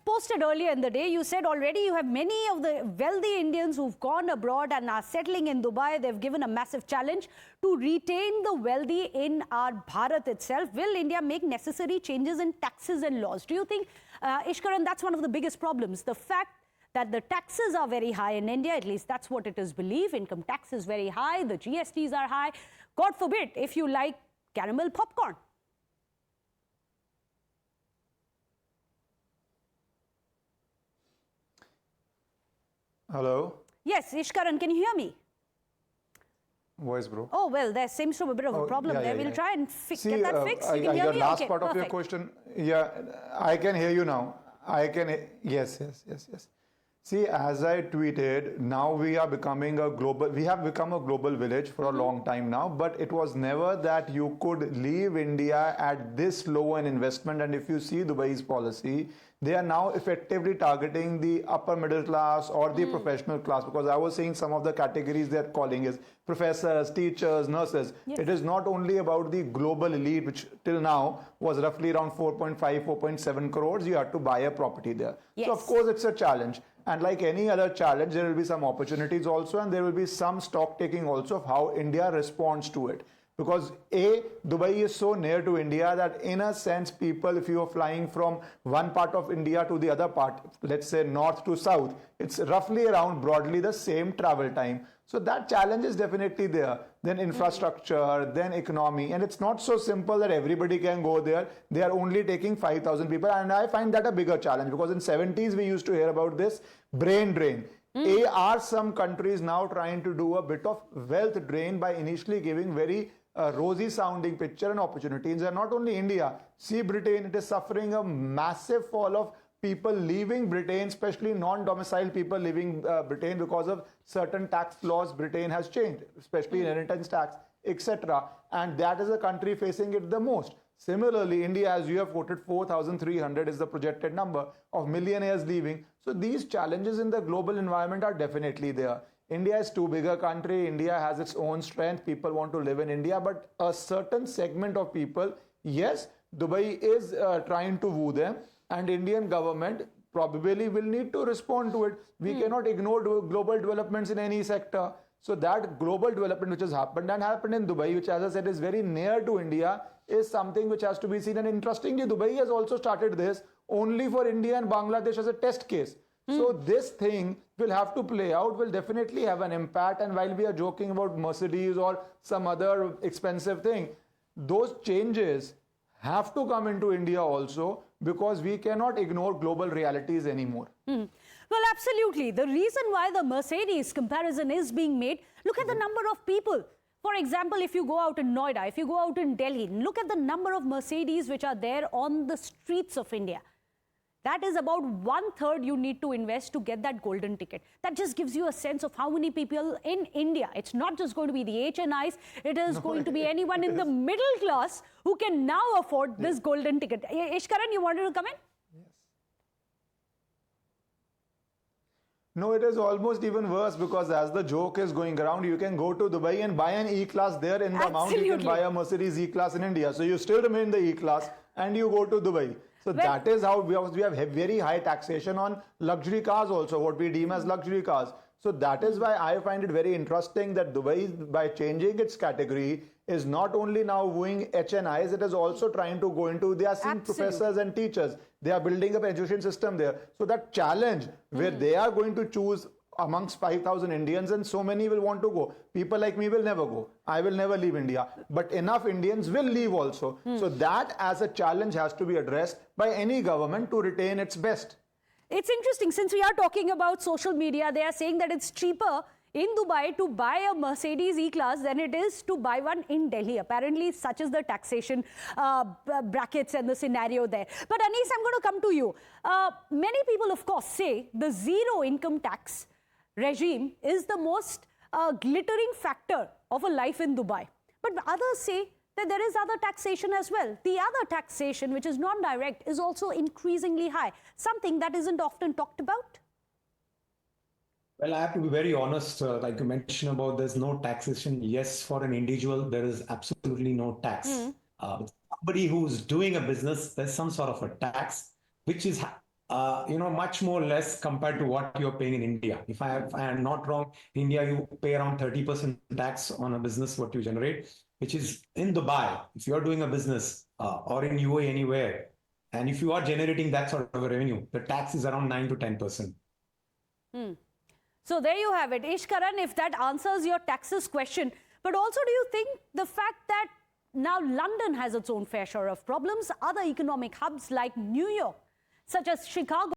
posted earlier in the day. You said already you have many of the wealthy Indians who've gone abroad and are settling in Dubai. They've given a massive challenge to retain the wealthy in our Bharat itself. Will India make necessary changes in taxes and laws? Do you think, Ishkaran, that's one of the biggest problems? The fact that the taxes are very high in India, at least that's what it is believed. Income tax is very high, the GSTs are high. God forbid if you like caramel popcorn. Hello? Yes, Ishkaran, can you hear me? Voice, bro. Oh, well, there seems to be a bit of a problem there. We'll try and get that fixed. You can hear your me? last Okay, part of your question, yeah, I can hear you now. Yes. See, as I tweeted, now we are becoming a global, we have become a global village for a long time now, but it was never that you could leave India at this low an investment. And if you see Dubai's policy, they are now effectively targeting the upper middle class or the professional class, because I was seeing some of the categories they're calling is professors, teachers, nurses. Yes. It is not only about the global elite, which till now was roughly around 4.5, 4.7 crores. You have to buy a property there. Yes. So of course it's a challenge. And like any other challenge, there will be some opportunities also, and there will be some stock taking also of how India responds to it. Because Dubai is so near to India that in a sense, people, if you are flying from one part of India to the other part, let's say north to south, it's roughly around broadly the same travel time. So that challenge is definitely there. Then infrastructure, then economy. And it's not so simple that everybody can go there. They are only taking 5,000 people. And I find that a bigger challenge, because in 70s, we used to hear about this brain drain. Are some countries now trying to do a bit of wealth drain by initially giving very rosy sounding picture and opportunities? And not only India, see Britain, it is suffering a massive fall of people leaving Britain, especially non-domiciled people leaving Britain because of certain tax laws Britain has changed, especially inheritance tax, etc. And that is a country facing it the most. Similarly, India, as you have quoted, 4,300 is the projected number of millionaires leaving. So these challenges in the global environment are definitely there. India is too big a country. India has its own strength. People want to live in India, but a certain segment of people, yes, Dubai is trying to woo them, and Indian government probably will need to respond to it. We cannot ignore global developments in any sector. So that global development which has happened and happened in Dubai, which as I said is very near to India, is something which has to be seen. And interestingly, Dubai has also started this only for India and Bangladesh as a test case. So this thing will have to play out, will definitely have an impact. And while we are joking about Mercedes or some other expensive thing, those changes have to come into India also, because we cannot ignore global realities anymore. Well, absolutely. The reason why the Mercedes comparison is being made, look at the number of people. For example, if you go out in Noida, if you go out in Delhi, look at the number of Mercedes which are there on the streets of India. That is about 1/3 you need to invest to get that golden ticket. That just gives you a sense of how many people in India. It's not just going to be the HNIs. It is going to be anyone in the middle class who can now afford this golden ticket. Ishkaran, you wanted to come in? Yes. No, it is almost even worse, because as the joke is going around, you can go to Dubai and buy an E-Class there in the amount you can buy a Mercedes E-Class in India. So you still remain the E-Class and you go to Dubai. So that is how we have very high taxation on luxury cars also, what we deem as luxury cars. So that is why I find it very interesting that Dubai, by changing its category, is not only now wooing HNIs, it is also trying to go into, they are seeing professors and teachers. They are building up education system there. So that challenge where they are going to choose amongst 5,000 Indians, and so many will want to go. People like me will never go. I will never leave India. But enough Indians will leave also. So that as a challenge has to be addressed by any government to retain its best. It's interesting, since we are talking about social media, they are saying that it's cheaper in Dubai to buy a Mercedes E-Class than it is to buy one in Delhi. Apparently, such is the taxation brackets and the scenario there. But Anis, I'm going to come to you. Many people, of course, say the zero income tax regime is the most glittering factor of a life in Dubai. But others say that there is other taxation as well. The other taxation, which is non-direct, is also increasingly high, something that isn't often talked about. Well, I have to be very honest, like you mentioned about there's no taxation. Yes, for an individual, there is absolutely no tax. Somebody who's doing a business, there's some sort of a tax, which is much more less compared to what you're paying in India. If I am not wrong, India, you pay around 30% tax on a business, what you generate, which is in Dubai. If you're doing a business or in UAE anywhere, and if you are generating that sort of a revenue, the tax is around 9 to 10%. So there you have it. Ishkaran, if that answers your taxes question, but also do you think the fact that now London has its own fair share of problems, other economic hubs like New York, such as Chicago,